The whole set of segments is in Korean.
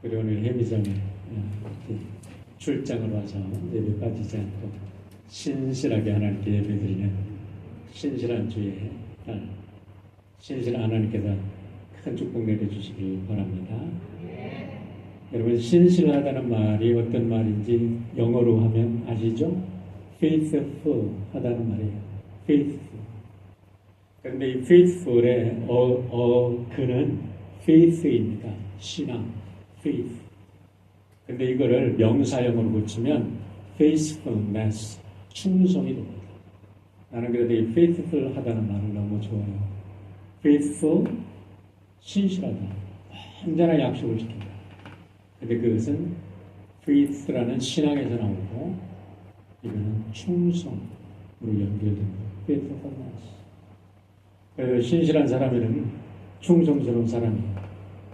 우리 오늘 해미점에 출장을 와서 예배 빠지지 않고 신실하게 하나님께 예배드리는 신실한 주의 딸, 신실한 하나님께서 큰 축복 내려주시길 바랍니다. 여러분, 신실하다는 말이 어떤 말인지 영어로 하면 아시죠? faithful 하다는 말이에요. faithful. 그런데 이 faithful의 그는 faith입니다. 신앙, faith. 근데 이거를 명사형으로 붙이면 faithfulness, 충성이 됩니다. 나는 그래도 이 faithful 하다는 말을 너무 좋아해요. faithful, 신실하다. 언제나 약속을 지킨다. 근데 그것은 faith라는 신앙에서 나오고 이거는 충성으로 연결됩니다. faithfulness. 그래서 신실한 사람에는 충성스러운 사람이에요.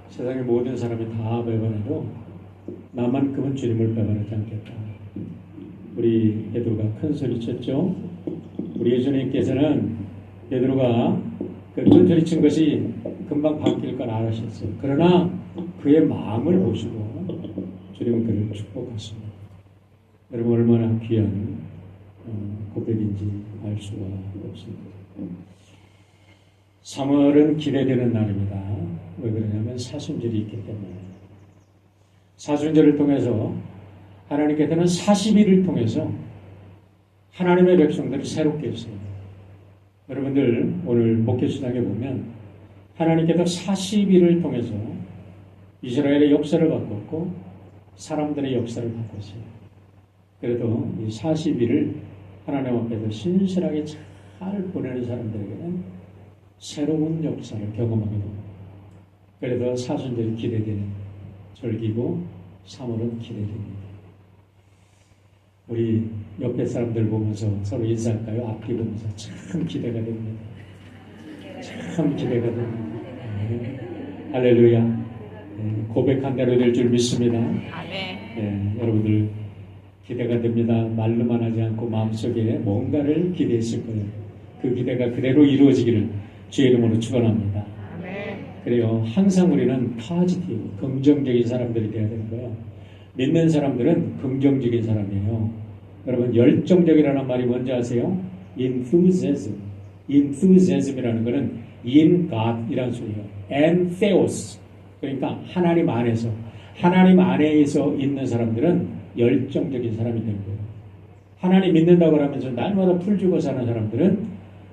세상의 모든 사람이 다 배반해도 나만큼은 주님을 배반하지 않겠다. 우리 베드로가 큰 소리 쳤죠. 우리 예수님께서는 베드로가 큰 소리 친 것이 금방 바뀔 걸 알으셨어요. 그러나 그의 마음을 보시고 주님은 그를 축복하십니다. 여러분, 얼마나 귀한 고백인지 알 수가 없습니다. 3월은 기대되는 날입니다. 왜 그러냐면 사순절이 있기 때문에. 사순절을 통해서 하나님께서는 40일을 통해서 하나님의 백성들을 새롭게 했어요. 여러분들 오늘 목회시장에 보면 하나님께서 40일을 통해서 이스라엘의 역사를 바꿨고 사람들의 역사를 바꿨어요. 그래도 이 40일을 하나님 앞에서 신실하게 잘 보내는 사람들에게는 새로운 역사를 경험하게 됩니다. 그래서 사순절이 기대되는 절기고 3월은 기대됩니다. 우리 옆에 사람들 보면서 서로 인사할까요? 앞뒤 보면서 참 기대가 됩니다. 참 기대가 됩니다. 네. 할렐루야. 네. 고백한 대로 될 줄 믿습니다. 네. 여러분들 기대가 됩니다. 말로만 하지 않고 마음속에 뭔가를 기대했을 거예요. 그 기대가 그대로 이루어지기를 주의 이름으로 축원합니다. 그래요. 항상 우리는 포지티브, 긍정적인 사람들이 되어야 되는 거예요. 믿는 사람들은 긍정적인 사람이에요. 여러분, 열정적이라는 말이 뭔지 아세요? enthusiasm. enthusiasm이라는 것은 in God이라는 소리예요. and theos. 그러니까 하나님 안에서 있는 사람들은 열정적인 사람이 되는 거예요. 하나님 믿는다고 하면서 날마다 풀주고 사는 사람들은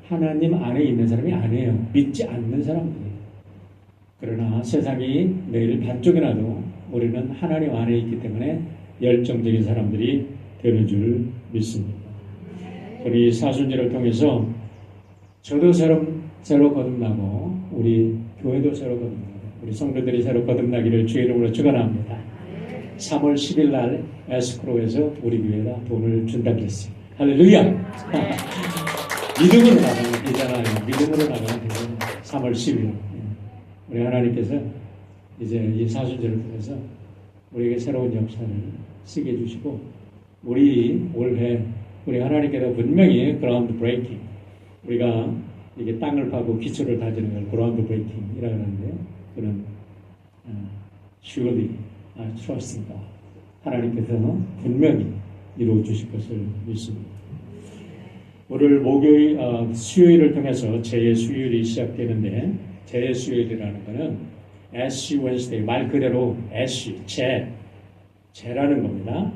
하나님 안에 있는 사람이 아니에요. 믿지 않는 사람들이에요. 그러나 세상이 내일 반쪽이나도 우리는 하나님 안에 있기 때문에 열정적인 사람들이 되는 줄 믿습니다. 우리 사순절을 통해서 저도 새로 거듭나고 우리 교회도 새로 거듭나고 우리 성도들이 새로 거듭나기를 주의 이름으로 축원합니다. 3월 10일 날 에스크로에서 우리 교회가 돈을 준다고 했어요. 할렐루야! 믿음으로 나가면 되잖아요. 믿음으로 나가면 되잖아요. 3월 10일. 우리 하나님께서 이제 이 사순절을 통해서 우리에게 새로운 역사를 쓰게 해주시고, 우리 올해 우리 하나님께서 분명히 그라운드 브레이킹, 우리가 이게 땅을 파고 기초를 다지는 걸 그라운드 브레이킹이라고 하는데요. 그는 surely I trust in God. 하나님께서 분명히 이루어 주실 것을 믿습니다. 오늘 수요일을 통해서 제 수요일이 시작되는데, 제 수요일이라는 것은 Ash Wednesday, 말 그대로 Ash, 죄라는 겁니다.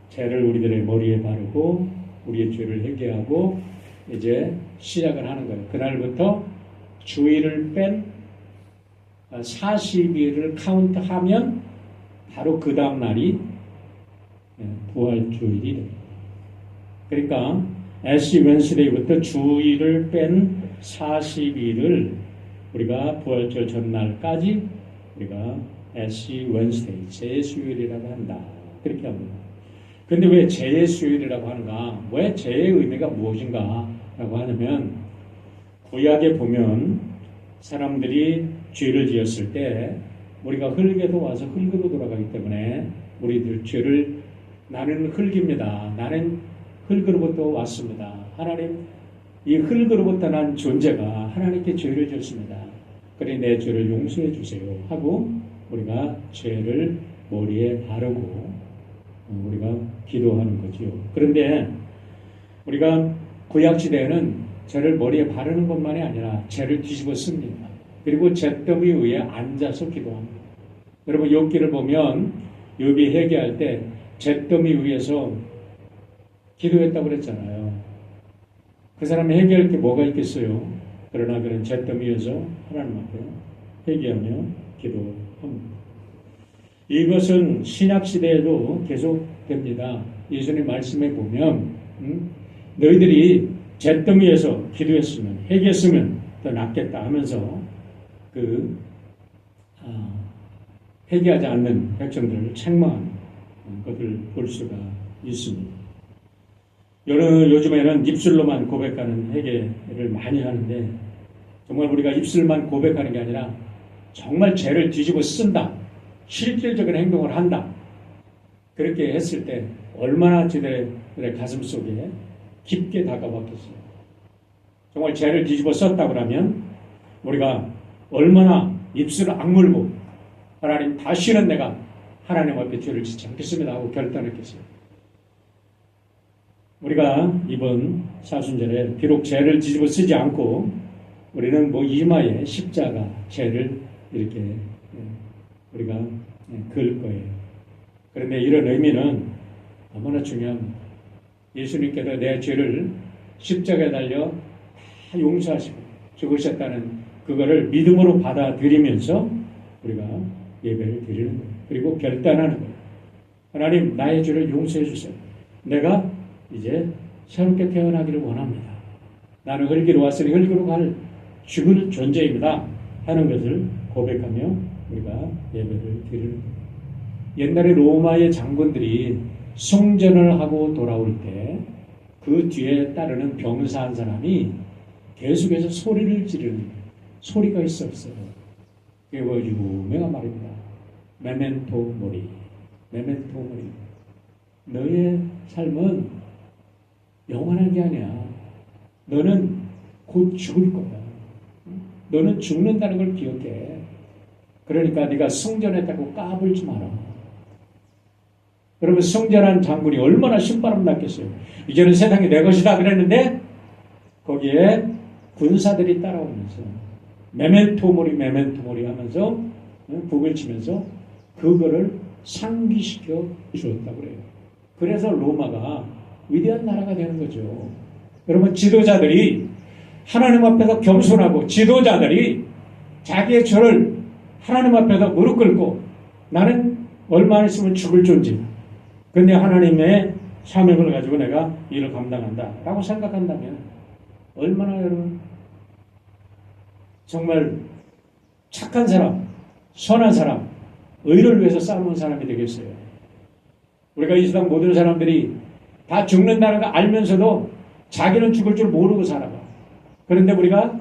죄를 우리들의 머리에 바르고 우리의 죄를 회개하고 이제 시작을 하는 거예요. 그날부터 주일을 뺀 40일을 카운트하면 바로 그 다음 날이 부활주일이 됩니다. 그러니까 애쉬 웬스데이부터 주일을 뺀 40일을 우리가 부활절 전날까지 우리가 애쉬 웬스데이, 제수요일이라고 한다. 그렇게 합니다. 근데 왜 제수요일이라고 하는가? 왜 제의 의미가 무엇인가? 라고 하냐면, 구약에 보면 사람들이 죄를 지었을 때 우리가 흙에도 와서 흙으로 돌아가기 때문에 우리들 죄를, 나는 흙입니다. 나는 흙으로부터 왔습니다. 하나님, 이 흙으로부터 난 존재가 하나님께 죄를 지었습니다. 그래 내 죄를 용서해 주세요 하고 우리가 죄를 머리에 바르고 우리가 기도하는 거지요. 그런데 우리가 구약시대에는 죄를 머리에 바르는 것만이 아니라 죄를 뒤집어 씁니다. 그리고 잿더미 위에 앉아서 기도합니다. 여러분 욥기를 보면 욥이 회개할 때 잿더미 위에서 기도했다고 그랬잖아요. 그 사람이 회개할 게 뭐가 있겠어요? 그러나 그는 잿더미 위에서 하나님 앞에 회개하며 기도합니다. 이것은 신약시대에도 계속됩니다. 예수님 말씀에 보면 너희들이 잿더미에서 기도했으면 회개했으면 더 낫겠다 하면서 회개하지 않는 백성들을 책망한 것을 볼 수가 있습니다. 요즘에는 입술로만 고백하는 회개를 많이 하는데 정말 우리가 입술만 고백하는 게 아니라 정말 죄를 뒤집어 쓴다. 실질적인 행동을 한다. 그렇게 했을 때 얼마나 저들의 가슴 속에 깊게 다가왔겠어요. 정말 죄를 뒤집어 썼다고 하면 우리가 얼마나 입술을 악물고 하나님 다시는 내가 하나님 앞에 죄를 짓지 않겠습니다 하고 결단했겠어요. 우리가 이번 사순절에 비록 죄를 뒤집어 쓰지 않고 우리는 이마에 십자가 죄를 이렇게 우리가 그을 거예요. 그런데 이런 의미는 너무나 중요합니다. 예수님께서 내 죄를 십자가에 달려 다 용서하시고 죽으셨다는 그거를 믿음으로 받아들이면서 우리가 예배를 드리는 거예요. 그리고 결단하는 거예요. 하나님 나의 죄를 용서해 주세요. 내가 이제 새롭게 태어나기를 원합니다. 나는 흙으로 왔으니 흙으로 갈 죽을 존재입니다. 하는 것을 고백하며 우리가 예배를 드리는 거예요. 옛날에 로마의 장군들이 성전을 하고 돌아올 때 그 뒤에 따르는 병사 한 사람이 계속해서 소리를 지르는 소리가 있었어요. 그게 유명한 말입니다. 메멘토 모리, 메멘토 모리. 너의 삶은 영원한 게 아니야. 너는 곧 죽을 거야. 너는 죽는다는 걸 기억해. 그러니까 네가 성전했다고 까불지 마라. 여러분 성전한 장군이 얼마나 신바람 났겠어요. 이제는 세상이 내 것이다 그랬는데 거기에 군사들이 따라오면서 메멘토 모리 하면서 북을 치면서 그거를 상기시켜 주었다고 그래요. 그래서 로마가 위대한 나라가 되는 거죠. 여러분 지도자들이 하나님 앞에서 겸손하고 지도자들이 자기의 죄를 하나님 앞에서 무릎 꿇고 나는 얼마 안 있으면 죽을 존재다. 근데 하나님의 사명을 가지고 내가 일을 감당한다 라고 생각한다면 얼마나 여러분 정말 착한 사람, 선한 사람, 의를 위해서 싸우는 사람이 되겠어요. 우리가 이 세상 모든 사람들이 다 죽는다는 거 알면서도 자기는 죽을 줄 모르고 살아가. 그런데 우리가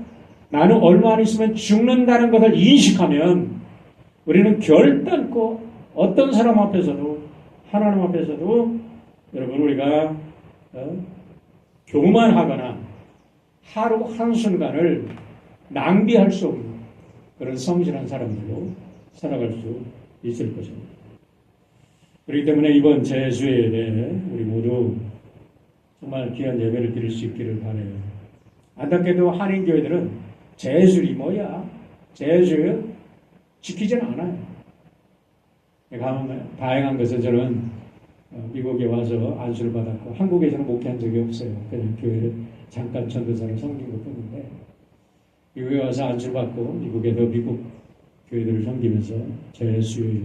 나는 얼마 안 있으면 죽는다는 것을 인식하면 우리는 결단코 어떤 사람 앞에서도 하나님 앞에서도 여러분 우리가 교만하거나 하루 한순간을 낭비할 수 없는 그런 성실한 사람들로 살아갈 수 있을 것입니다. 그렇기 때문에 이번 제수예에 우리 모두 정말 귀한 예배를 드릴 수 있기를 바라요. 안타깝게도 한인교회들은 제술이 뭐야? 제술 지키지는 않아요. 다행한 것은 저는 미국에 와서 안수를 받았고 한국에서는 목회한 적이 없어요. 그냥 교회를 잠깐 전도사로 섬긴 것 뿐인데 미국에 와서 안수를 받고 미국에도 미국 교회들을 섬기면서 제수를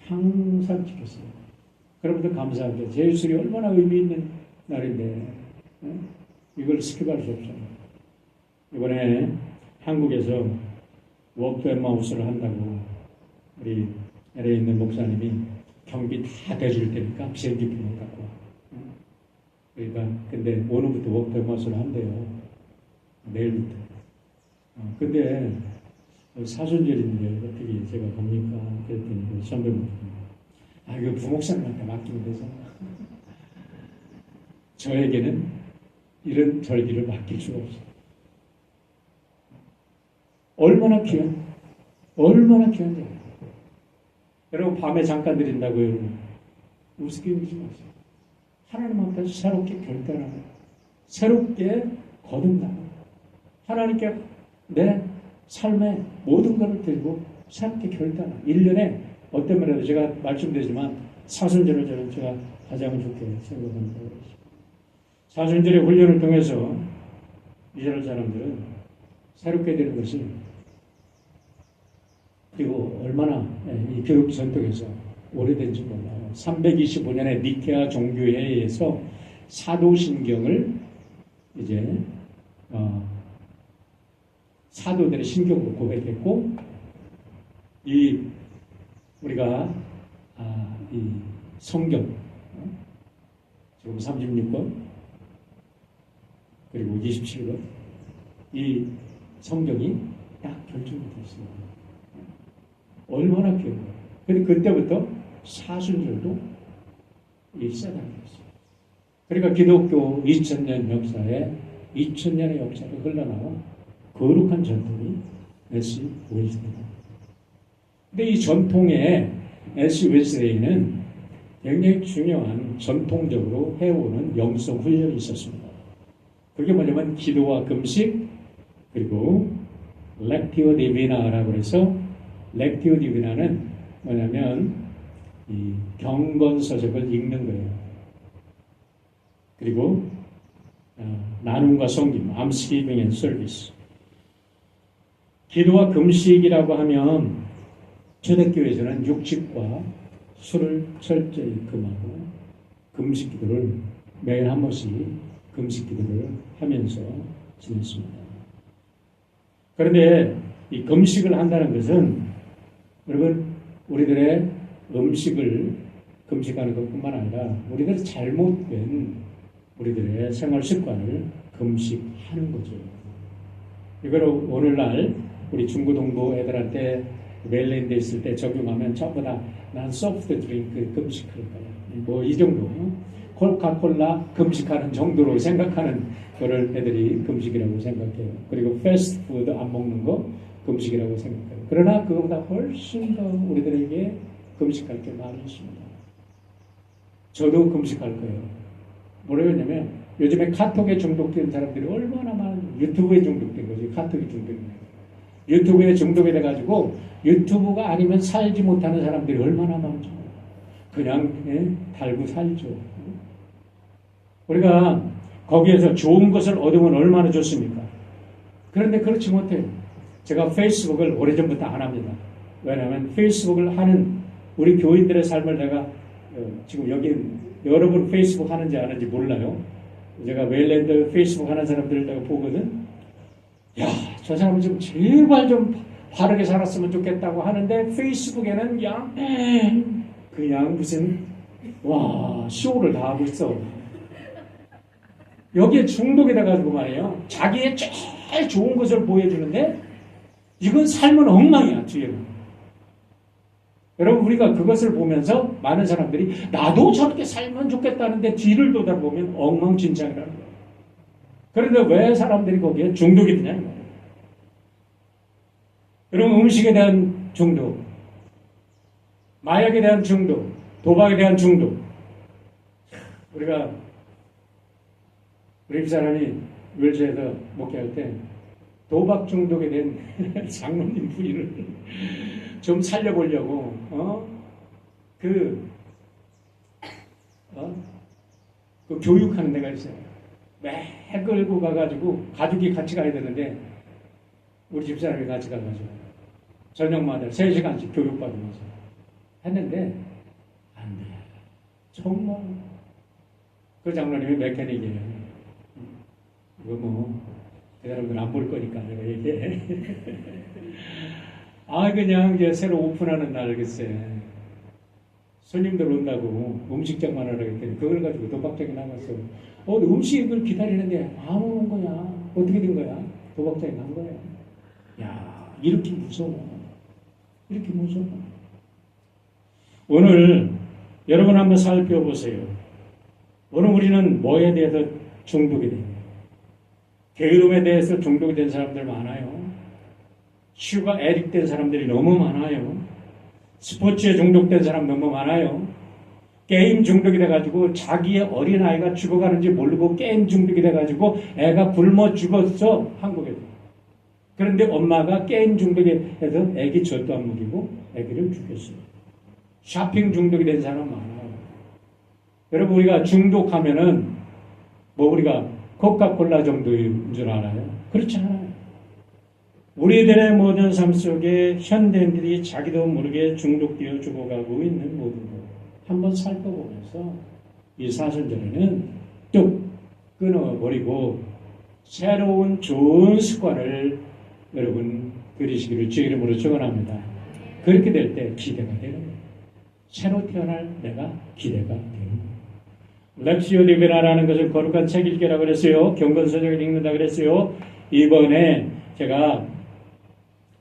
항상 지켰어요. 그러면서 감사하게 제수이 얼마나 의미 있는 날인데 이걸 스킵할 수 없어요. 이번에 한국에서 워크 엠마우스를 한다고 우리 LA에 있는 목사님이 경비 다 대줄 테니까 비행기표만 갖고 와. 그러니까 근데 오늘부터 워크 엠마우스를 한대요. 내일부터. 근데 사순절인데 어떻게 제가 갑니까? 그랬더니 그 선배님 이거 부목사님한테 맡기면 되잖아. 저에게는 이런 절기를 맡길 수가 없어요. 얼마나 귀한 일이에요. 여러분 밤에 잠깐 드린다고요. 여러분. 우습게 여기지 마세요. 하나님 앞에서 새롭게 결단하고 새롭게 거듭나고 하나님께 내 삶의 모든 것을 들고 새롭게 결단하고 1년에 어떤 면에도 제가 말씀드리지만 사순절을 저는 제가 가장 좋게 생각합니다. 사순절의 훈련을 통해서 이스라엘 사람들은 새롭게 되는 것이 그리고 얼마나 이 교육 전통에서 오래된지 몰라요. 325년에 니케아 종교회의에서 사도신경을 이제 사도들의 신경으로 고백했고 이 우리가 이 성경 지금 36권 그리고 27권 이 성경이 딱 결정이 됐습니다. 얼마나 귀여워요. 근데 그때부터 사순절도 일사당이었어요. 그러니까 기독교 2000년 역사에 2000년의 역사가 흘러나와 거룩한 전통이 S. 웨슬레이입니다. 근데 이 전통의 S. 웨슬레이는 굉장히 중요한 전통적으로 해오는 영성 훈련이 있었습니다. 그게 뭐냐면 기도와 금식 그리고 렉티오 디비나라고 해서 렉티오 디비나는 뭐냐면 이 경건서적을 읽는 거예요. 그리고 나눔과 섬김, Almsgiving and Service. 기도와 금식이라고 하면 초대교회에서는 육식과 술을 철저히 금하고 금식 기도를 매일 한 번씩 금식 기도를 하면서 지냈습니다. 그런데 이 금식을 한다는 것은 여러분 우리들의 음식을 금식하는 것뿐만 아니라 우리들의 잘못된 우리들의 생활 습관을 금식하는 거죠. 이걸 오늘날 우리 중고등부 애들한테 멜랜드에 있을 때 적용하면 전부 다 난 소프트 드링크 금식할 거야. 뭐 이 정도 코카콜라 금식하는 정도로 생각하는 거를 애들이 금식이라고 생각해요. 그리고 패스트푸드 안 먹는 거 금식이라고 생각해요. 그러나 그거보다 훨씬 더 우리들에게 금식할 게 많이 있습니다. 저도 금식할 거예요. 뭐라고 했냐면 요즘에 카톡에 중독된 사람들이 얼마나 많은 유튜브에 중독된 거지. 카톡에 중독된 거예요. 유튜브에 중독이 돼가지고 유튜브가 아니면 살지 못하는 사람들이 얼마나 많죠. 그냥 달고 살죠. 우리가 거기에서 좋은 것을 얻으면 얼마나 좋습니까? 그런데 그렇지 못해요. 제가 페이스북을 오래전부터 안 합니다. 왜냐하면 페이스북을 하는 우리 교인들의 삶을 내가 지금 여기 여러분 페이스북 하는지 안 하는지 몰라요. 제가 웰랜드 페이스북 하는 사람들을 내가 보거든. 야, 저 사람은 좀 제발 좀 바르게 살았으면 좋겠다고 하는데 페이스북에는 그냥 무슨 쇼를 다 하고 있어. 여기에 중독이 돼가지고 말이에요. 자기의 제일 좋은 것을 보여주는데 이건 삶은 엉망이야. 뒤에는. 여러분 우리가 그것을 보면서 많은 사람들이 나도 저렇게 살면 좋겠다는데 뒤를 돌아보면 엉망진창이라는 거예요. 그런데 왜 사람들이 거기에 중독이 되냐는 거예요. 여러분 음식에 대한 중독, 마약에 대한 중독, 도박에 대한 중독. 우리 집사람이 웰즈에서 목회할 때 도박 중독에 대한 장로님 부인을 좀 살려보려고 그 교육하는 데가 있어요. 매 끌고 가가지고 가족이 같이 가야 되는데 우리 집사람이 같이 가가지고 저녁마다 3시간씩 교육받으면서 했는데 안 돼. 정말 그 장로님이 메커닉이에요. 이거 그 사람들 안 볼 거니까 내가 얘기해. 그냥 이제 새로 오픈하는 날 글쎄 손님들 온다고 음식점만 하라고 했더니 그걸 가지고 도박장에 나갔어. 음식을 기다리는데 안 오는 거야. 어떻게 된 거야? 도박장에 간 거야. 야, 이렇게 무서워. 이렇게 무서워. 오늘 여러분 한번 살펴보세요. 오늘 우리는 뭐에 대해서 중독이 됩니까? 게으름에 대해서 중독이 된 사람들 많아요. 슈가 애릭된 사람들이 너무 많아요. 스포츠에 중독된 사람 너무 많아요. 게임 중독이 돼가지고 자기의 어린아이가 죽어가는지 모르고 게임 중독이 돼가지고 애가 굶어 죽었어, 한국에도. 그런데 엄마가 게임 중독이 해서 애기 젖도 안 먹이고 애기를 죽였어요. 쇼핑 중독이 된 사람 많아요. 여러분, 우리가 중독하면은 뭐 우리가 코카콜라 정도인 줄 알아요? 그렇지 않아요. 우리들의 모든 삶 속에 현대인들이 자기도 모르게 중독되어 죽어가고 있는 모든 것 한번 살펴보면서 이 사순절에는 뚝 끊어버리고 새로운 좋은 습관을 여러분 들이시기를 주의 이름으로 축원합니다. 그렇게 될 때 기대가 되는 거예요. 새로 태어날 내가 기대가 되는 거예요. 렉시오 디비나라는 것을 거룩한 책 읽기라고 그랬어요. 경건서적을 읽는다 그랬어요. 이번에 제가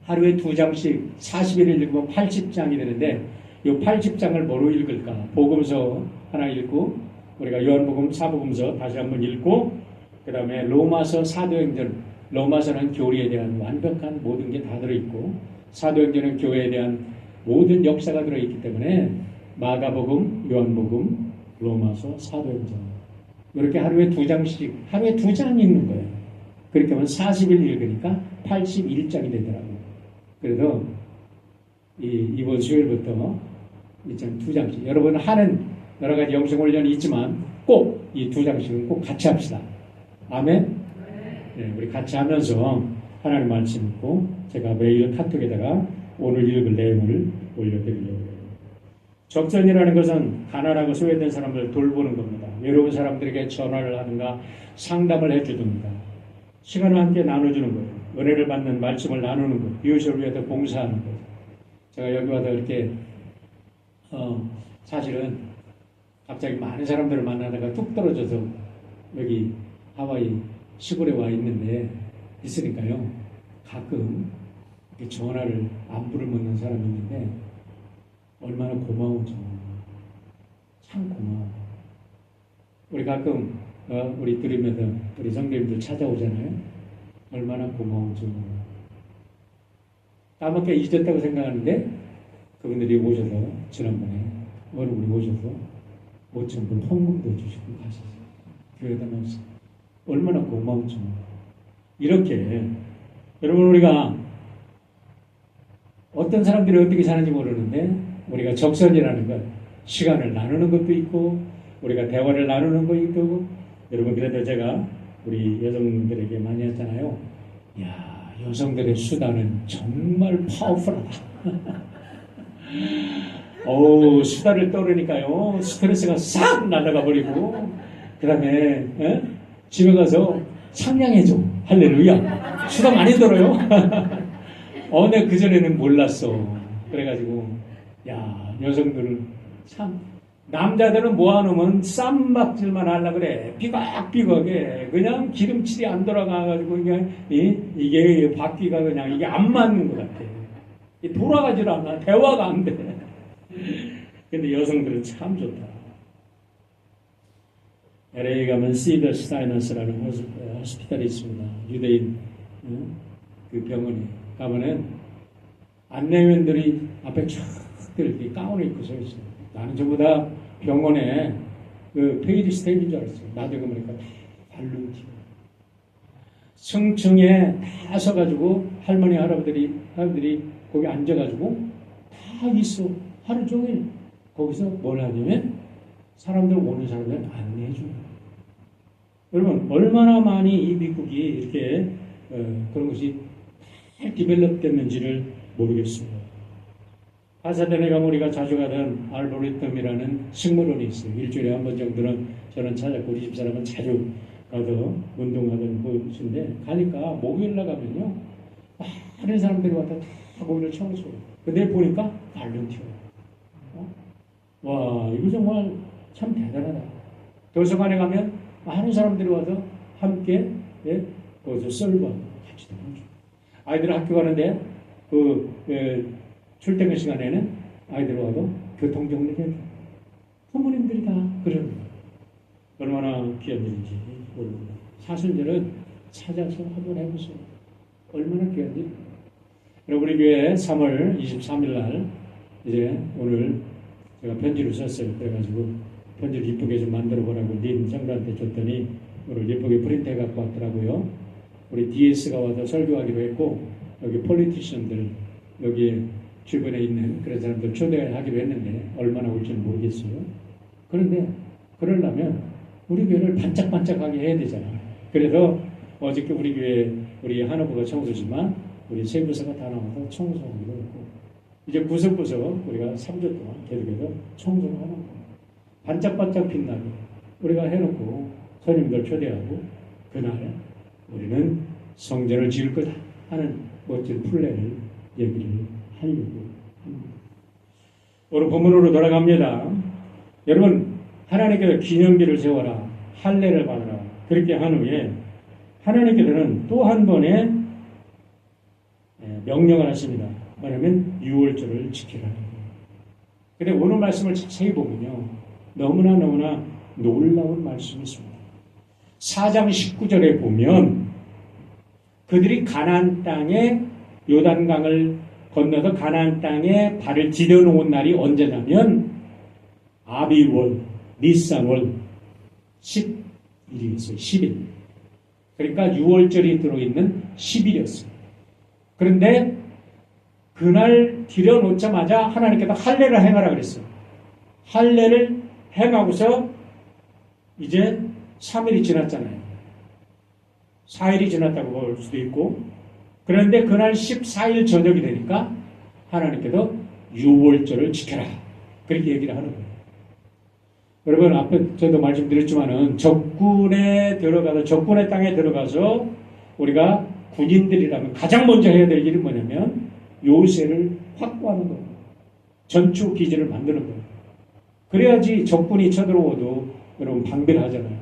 하루에 2장씩 40일을 읽으면 80장이 되는데 이 80장을 뭐로 읽을까? 복음서 하나 읽고 우리가 요한복음, 사복음서 다시 한번 읽고 그 다음에 로마서, 사도행전, 로마서는 교리에 대한 완벽한 모든 게 다 들어있고 사도행전은 교회에 대한 모든 역사가 들어있기 때문에 마가복음, 요한복음, 로마서, 사도행전 이렇게 하루에 2장씩 하루에 2장 읽는 거예요. 그렇게 하면 40일 읽으니까 81장이 되더라고요. 그래서 이번 수요일부터 2장씩 여러분 하는 여러 가지 영성훈련이 있지만 꼭 이 2장씩은 꼭 같이 합시다. 아멘. 네, 우리 같이 하면서 하나님 말씀 읽고 제가 매일 카톡에다가 오늘 읽을 내용을 올려드리려고 해요. 적선이라는 것은 가난하고 소외된 사람을 돌보는 겁니다. 외로운 사람들에게 전화를 하든가 상담을 해주든가 시간을 함께 나눠주는 거예요. 은혜를 받는 말씀을 나누는 거예요. 이웃을 위해서 봉사하는 거예요. 제가 여기 와서 이렇게 사실은 갑자기 많은 사람들을 만나다가 뚝 떨어져서 여기 하와이 시골에 와 있으니까요. 가끔 이렇게 전화를 안부를 묻는 사람이 있는데 얼마나 고마운지 참 고마워. 우리 가끔 우리 들으면서 우리 성도님들 찾아오잖아요. 얼마나 고마운지 몰라. 까맣게 잊었다고 생각하는데 그분들이 오셔서 지난번에 얼굴이 오셔서 5,000불 헌금도 주시고 가셨어요. 교회에다 넣었어요. 얼마나 고마운지 몰라. 이렇게 여러분 우리가 어떤 사람들이 어떻게 사는지 모르는데 우리가 적선이라는 것 시간을 나누는 것도 있고 우리가 대화를 나누는 것도 있고 여러분 그래도 제가 우리 여성들에게 많이 했잖아요. 야, 여성들의 수다는 정말 파워풀하다. 수다를 떨으니까요 스트레스가 싹 날아가 버리고 그 다음에 집에 가서 상냥해져. 할렐루야. 수다 많이 떨어요. 내가 그전에는 몰랐어. 그래가지고 야, 여성들은 참 남자들은 모아놓으면 쌈박질만 하려고 그래. 삐걱삐걱해. 그냥 기름칠이 안 돌아가가지고 그냥 이게 바퀴가 그냥 이게 안 맞는 것 같아. 돌아가질 않아. 대화가 안 돼. 근데 여성들은 참 좋다. LA 가면 시더 스타이너스라는 호스피탈이 있습니다. 유대인 그 병원에 가면은 안내원들이 앞에 쫙 이렇게 가운을 입고 서 있어요. 나는 전부 다 병원에 그 페이지 스텝인 줄 알았어요. 나중에 보니까 다 발룸티어. 승층에 다 서가지고 할머니 할아버들이 거기 앉아가지고 다 있어. 하루 종일 거기서 뭘 하냐면 사람들 오는 사람들 안내해줘요. 여러분 얼마나 많이 이 미국이 이렇게 그런 것이 잘 디벨롭 됐는지를 모르겠어요. 파사데나에 가면 우리가 자주 가던 알고리즘이라는 식물원이 있어요. 일주일에 한 번 정도는 저는 찾았고 우리 집사람은 자주 가서 운동하던 곳인데 가니까 목요일날 가면요 많은 사람들이 와서 다 거기를 청소해요. 근데 보니까 발렌티어. 와, 이거 정말 참 대단하다. 도서관에 가면 많은 사람들이 와서 함께 거기서 썰고 같이 도와줘. 아이들 학교 가는데 출퇴근 시간에는 아이들 와도 교통정리를 해줘. 부모님들이 다 그러는 거예요. 얼마나 귀한 일인지 모릅니다. 사순절은 찾아서 한번 해보세요. 얼마나 귀한 일. 우리 교회 3월 23일 날 이제 오늘 제가 편지를 썼어요. 그래가지고 편지를 이쁘게 좀 만들어 보라고 님 성도한테 줬더니 오늘 예쁘게 프린트해 갖고 왔더라고요. 우리 DS가 와서 설교하기로 했고 여기 폴리티션들 여기 주변에 있는 그런 사람들 초대하기로 했는데 얼마나 올지는 모르겠어요. 그런데 그러려면 우리 교회를 반짝반짝하게 해야 되잖아. 그래서 어저께 우리 교회 우리 하나부가 청소지만 우리 세부서가 다 나와서 청소하기로 했고 이제 구석구석 우리가 3주 동안 계속해서 청소를 하는 거예요. 반짝반짝 빛나게 우리가 해놓고 손님들 초대하고 그날 우리는 성전을 지을 거다 하는 멋진 플랜을 얘기를 하려고 합니다. 오늘 본문으로 돌아갑니다. 여러분 하나님께서 기념비를 세워라 할례를 받아라 그렇게 한 후에 하나님께서는 또 한 번의 명령을 하십니다. 뭐냐면 유월절을 지키라는 거예요. 근데 오늘 말씀을 자세히 보면요 너무나 놀라운 말씀이 있습니다. 4장 19절에 보면 그들이 가나안 땅에 요단강을 건너서 가나안 땅에 발을 디뎌놓은 날이 언제냐면 아비월, 니산월 10일이었어요. 10일. 그러니까 6월절이 들어있는 10일이었어요. 그런데 그날 들여놓자마자 하나님께서 할례를 행하라 그랬어요. 할례를 행하고서 이제 3일이 지났잖아요. 4일이 지났다고 볼 수도 있고 그런데 그날 14일 저녁이 되니까 하나님께서 6월절을 지켜라 그렇게 얘기를 하는 거예요. 여러분 앞에 저도 말씀드렸지만은 적군의 땅에 들어가서 우리가 군인들이라면 가장 먼저 해야 될 일은 뭐냐면 요새를 확보하는 거예요. 전투 기지를 만드는 거예요. 그래야지 적군이 쳐들어오도 여러분 방비를 하잖아요.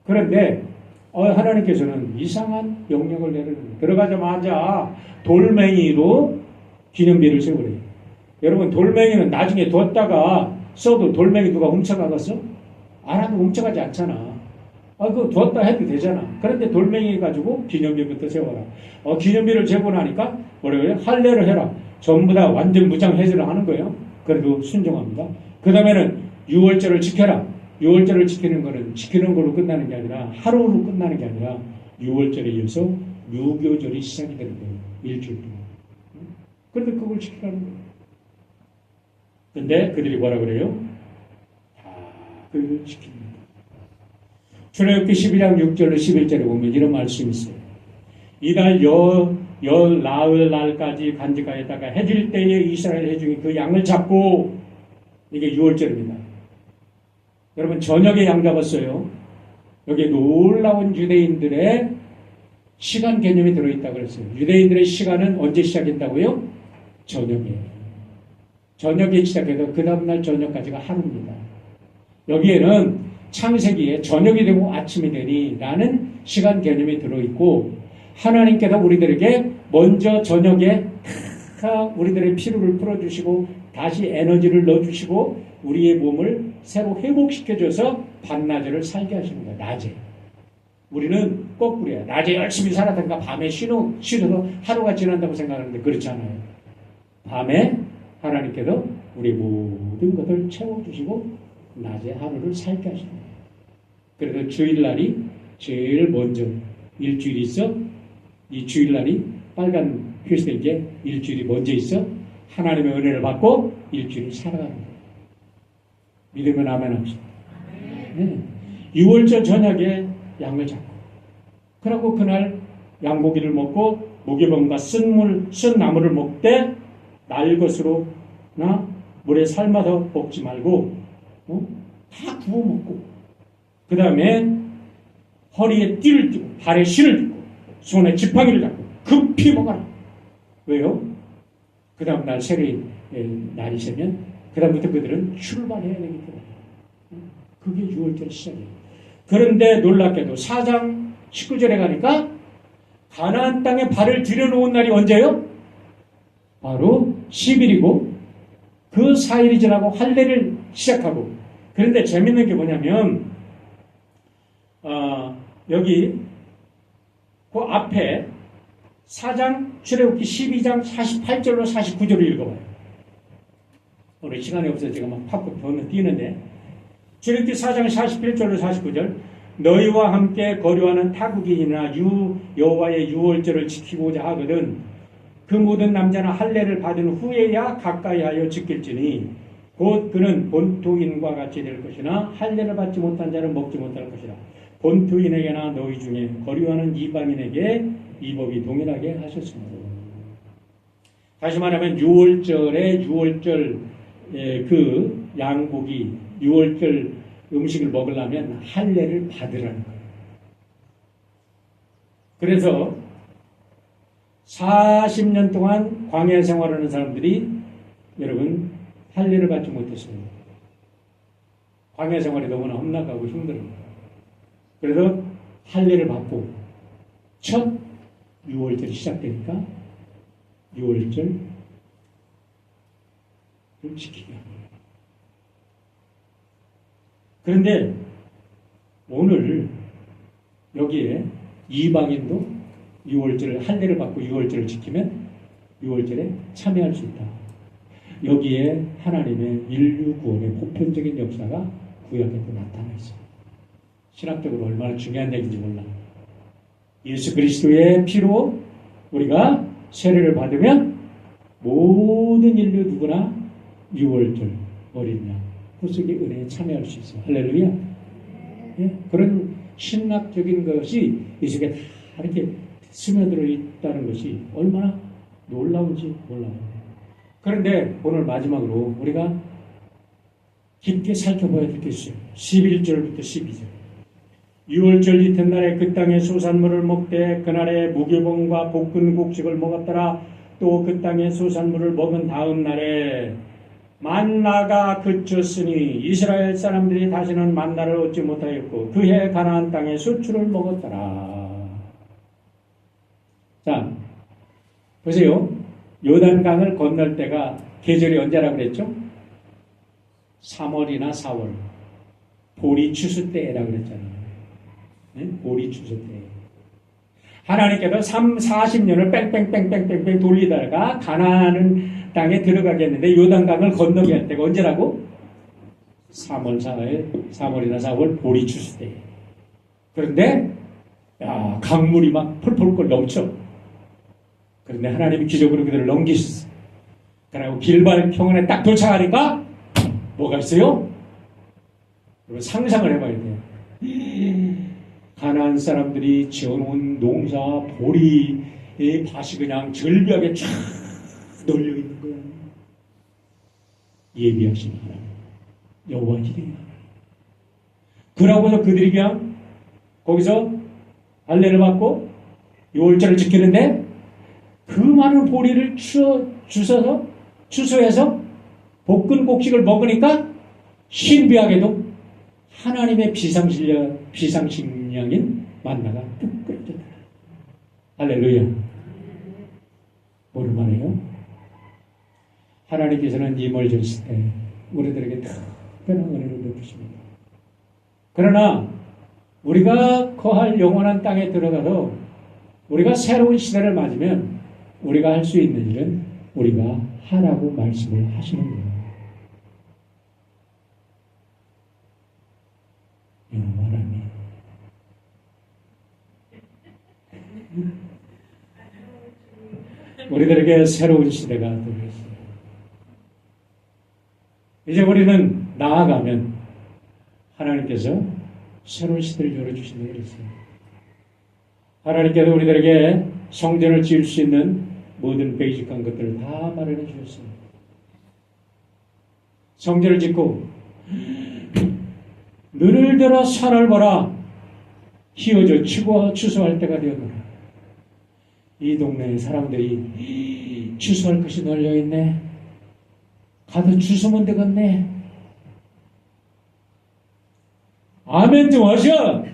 그런데 하나님께서는 이상한 명령을 내리는 거예요. 들어가자마자 돌멩이로 기념비를 세우래요. 여러분 돌멩이는 나중에 뒀다가 써도 돌멩이 누가 훔쳐가겠어? 알아도 훔쳐가지 않잖아. 그거 뒀다 해도 되잖아. 그런데 돌멩이 가지고 기념비부터 세워라. 기념비를 재고 나니까 뭐래요? 할례를 해라. 전부 다 완전 무장 해제를 하는 거예요. 그래도 순종합니다. 그 다음에는 6월절을 지켜라. 6월절을 지키는 거는 지키는 걸로 끝나는 게 아니라 하루로 끝나는 게 아니라 6월절에 이어서 유교절이 시작이 되는 거예요. 일주일 동안. 그런데 그걸 지키라는 거예요. 근데 그들이 뭐라 그래요? 그걸 지킵니다. 출애굽기 12장 6절로 11절에 보면 이런 말씀이 있어요. 이달 열 나흘 날까지 간직하였다가 해질 때에 이스라엘 회중이 그 양을 잡고 이게 6월절입니다. 여러분 저녁에 양 잡았어요. 여기에 놀라운 유대인들의 시간 개념이 들어있다고 그랬어요. 유대인들의 시간은 언제 시작된다고요? 저녁에. 저녁에 시작해서 그 다음날 저녁까지가 하루입니다. 여기에는 창세기에 저녁이 되고 아침이 되니 라는 시간 개념이 들어있고 하나님께서 우리들에게 먼저 저녁에 우리들의 피로를 풀어주시고 다시 에너지를 넣어주시고 우리의 몸을 새로 회복시켜줘서 반나절을 살게 하시는 거예요. 낮에. 우리는 거꾸로야. 낮에 열심히 살았다가 밤에 쉬어서 하루가 지난다고 생각하는데 그렇지 않아요. 밤에 하나님께서 우리 모든 것을 채워주시고 낮에 하루를 살게 하시는 거예요. 그래서 주일날이 제일 먼저 일주일이 있어. 이 주일날이 빨간 표시된 게 일주일이 먼저 있어. 하나님의 은혜를 받고 일주일을 살아가는 거예요. 믿으면 아멘 합시다. 네. 6월절 저녁에 양을 잡고 그러고 그날 양고기를 먹고 무교병과 쓴 나물을 먹되 날 것으로 물에 삶아서 먹지 말고 다 구워 먹고 그 다음에 허리에 띠를 띠고 발에 실을 띠고 손에 지팡이를 잡고 급히 먹어라. 왜요? 그 다음 날 새로운 날이 새면 그 다음부터 그들은 출발해야 되기 때문에 그게 6월절 시작이에요. 그런데 놀랍게도 4장 19절에 가니까 가나안 땅에 발을 들여놓은 날이 언제요? 바로 10일이고 그 4일이 지나고 할례를 시작하고 그런데 재밌는 게 뭐냐면 여기 그 앞에 4장 출애굽기 12장 48절로 49절을 읽어봐요. 오늘 시간이 없어서 제가 막 팍팍 뛰는데 출애굽기 4장 41절로 49절 너희와 함께 거류하는 타국인이나 여호와의 유월절을 지키고자 하거든 그 모든 남자는 할례를 받은 후에야 가까이하여 지킬지니 곧 그는 본토인과 같이 될 것이나 할례를 받지 못한 자는 먹지 못할 것이라 본토인에게나 너희 중에 거류하는 이방인에게 이 법이 동일하게 하셨습니다. 다시 말하면 유월절에 유월절 그 양고기 유월절 음식을 먹으려면 할례를 받으라는 거예요. 그래서 40년 동안 광야 생활하는 사람들이 여러분 할례를 받지 못했습니다. 광야 생활이 너무나 험난하고 힘들어요. 그래서 할례를 받고 첫 유월절이 시작되니까 유월절을 지키게 합니다. 그런데 오늘 여기에 이방인도 유월절을 할례를 받고 유월절을 지키면 유월절에 참여할 수 있다. 여기에 하나님의 인류 구원의 보편적인 역사가 구약에도 나타나 있어요. 신학적으로 얼마나 중요한 얘기인지 몰라. 예수 그리스도의 피로 우리가 세례를 받으면 모든 인류 누구나 유월절 어린 양 구속의 은혜에 참여할 수 있어요. 할렐루야. 예? 그런 신학적인 것이 이 속에 다 이렇게 스며들어 있다는 것이 얼마나 놀라운지 몰라요. 그런데 오늘 마지막으로 우리가 깊게 살펴봐야 될 게 있어요. 11절부터 12절. 유월절 이튿날에 그 땅의 소산물을 먹되 그날에 무교봉과 볶은 곡식을 먹었더라. 또 그 땅의 소산물을 먹은 다음 날에 만나가 그쳤으니 이스라엘 사람들이 다시는 만나를 얻지 못하였고 그해 가나안 땅의 수출을 먹었더라. 자, 보세요. 요단강을 건널 때가 계절이 언제라고 그랬죠? 3월이나 4월. 보리 추수 때라고 그랬잖아요. 네? 보리 추수 때. 하나님께서 40년을 뺑뺑뺑뺑뺑뺑 돌리다가 가나안 땅에 들어가겠는데 요단강을 건너게 할 때가 언제라고? 3월, 3월이나 4월 보리 추수 때. 그런데 야, 강물이 막 펄펄 넘쳐. 그런데 하나님이 기적으로 그들을 넘기셨어. 그리고 길발 평원에 딱 도착하니까 뭐가 있어요? 여러분 상상을 해봐야 돼요. 가나안 사람들이 지어놓은 농사 보리의 밭이 그냥 절벽에 쫙 널려 있는 거야. 예비하신 하나님, 여호와 기대의 하나님. 그러고서 그들이 그냥 거기서 할례를 받고 유월절을 지키는데 그 많은 보리를 추수해서 볶은 곡식을 먹으니까 신비하게도 하나님의 비상식량인 만나가 뚝 끓여졌다. 할렐루야. 뭐를 말해요? 하나님께서는 임을 주실 때 우리들에게 특별한 은혜를 베푸십니다. 그러나 우리가 거할 영원한 땅에 들어가서 우리가 새로운 시대를 맞으면 우리가 할 수 있는 일은 우리가 하라고 말씀을 하시는 거예요. 여호와 하나님, 우리들에게 새로운 시대가 되겠습니다. 이제 우리는 나아가면 하나님께서 새로운 시대를 열어주신다고 그랬어요. 하나님께서 우리들에게 성전을 지을 수 있는 모든 베이직한 것들을 다 마련해 주셨습니다. 성전을 짓고 눈을 들어 산을 보라. 휘어져 추수할 때가 되었노라. 이 동네에 사람들이 추수할 것이 널려있네. 가서 주스면 되겠네. 아멘 좀 하셔.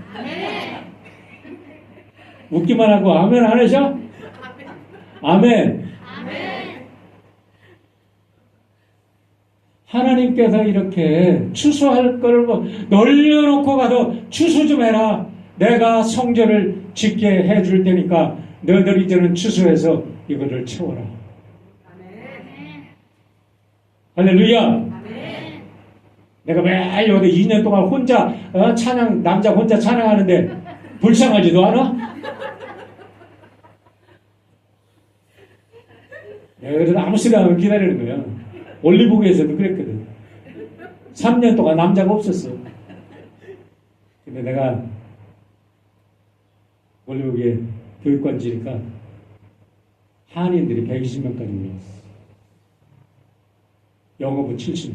웃기만 하고 아멘 안 하셔? 아멘. 하나님께서 이렇게 추수할 거를 널려놓고 가서 추수 좀 해라. 내가 성전을 짓게 해줄 테니까 너희들 이제는 추수해서 이거를 채워라. 할렐루야. 내가 매일 여기 2년 동안 혼자 찬양, 남자 혼자 찬양하는데 불쌍하지도 않아? 내가 그래서 아무 소리 안 하면 기다리는 거야. 올리브교에서도 그랬거든. 3년 동안 남자가 없었어. 근데 내가 올리브교에 교육관 지니까 한인들이 120명까지 올라왔어. 영어부 70명.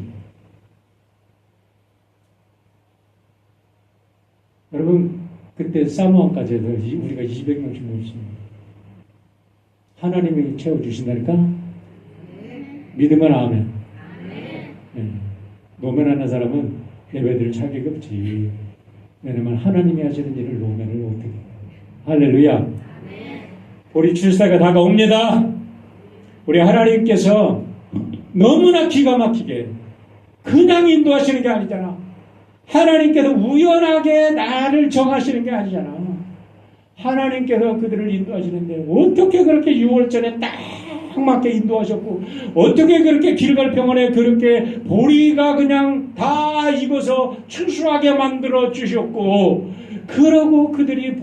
여러분, 그때 사모아까지 해서 우리가 200명씩 모였습니다. 하나님이 채워주신다니까? 믿으면 아멘. 네. 노면하는 사람은 예배드릴 자격이 없지. 왜냐면 하나님이 하시는 일을 노면을 어떻게 해요. 할렐루야. 우리 출세가 다가옵니다. 우리 하나님께서 너무나 기가 막히게 그냥 인도하시는 게 아니잖아. 하나님께서 우연하게 나를 정하시는 게 아니잖아. 하나님께서 그들을 인도하시는데 어떻게 그렇게 6월 전에 딱 맞게 인도하셨고 어떻게 그렇게 길갈 병원에 그렇게 보리가 그냥 다 익어서 추수하게 만들어 주셨고 그러고 그들이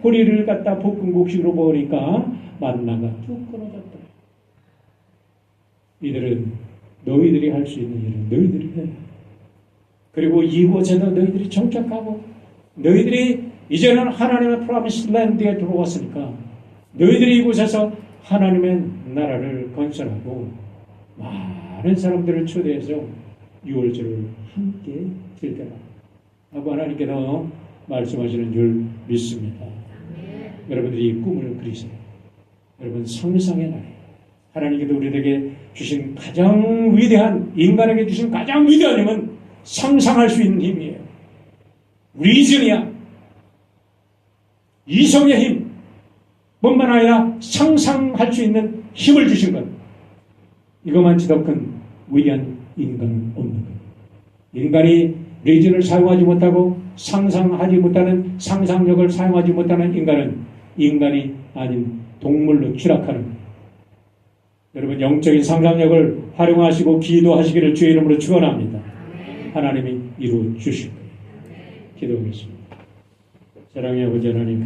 보리를 갖다 볶음국식으로 먹으니까 만나가 쭉 끊어졌다. 이들은 너희들이 할 수 있는 일은 너희들이 해. 그리고 이곳에도 너희들이 정착하고 너희들이 이제는 하나님의 프로미스 랜드에 들어왔으니까 너희들이 이곳에서 하나님의 나라를 건설하고 많은 사람들을 초대해서 6월절을 함께 즐겨라 하고 하나님께서 말씀하시는 줄 믿습니다. 여러분들이 이 꿈을 그리세요. 여러분 상상의 나라에 하나님께서 우리에게 주신 가장 위대한 인간에게 주신 가장 위대한 힘은 상상할 수 있는 힘이에요. 리즌이야. 이성의 힘 뿐만 아니라 상상할 수 있는 힘을 주신 것. 이것만치 더 큰 위대한 인간은 없는 것. 인간이 리즌을 사용하지 못하고 상상하지 못하는 상상력을 사용하지 못하는 인간은 인간이 아닌 동물로 추락하는 것. 여러분 영적인 상상력을 활용하시고 기도하시기를 주의 이름으로 축원합니다. 하나님이 이루어 주실 거예요. 기도하겠습니다. 사랑의 아버지 하나님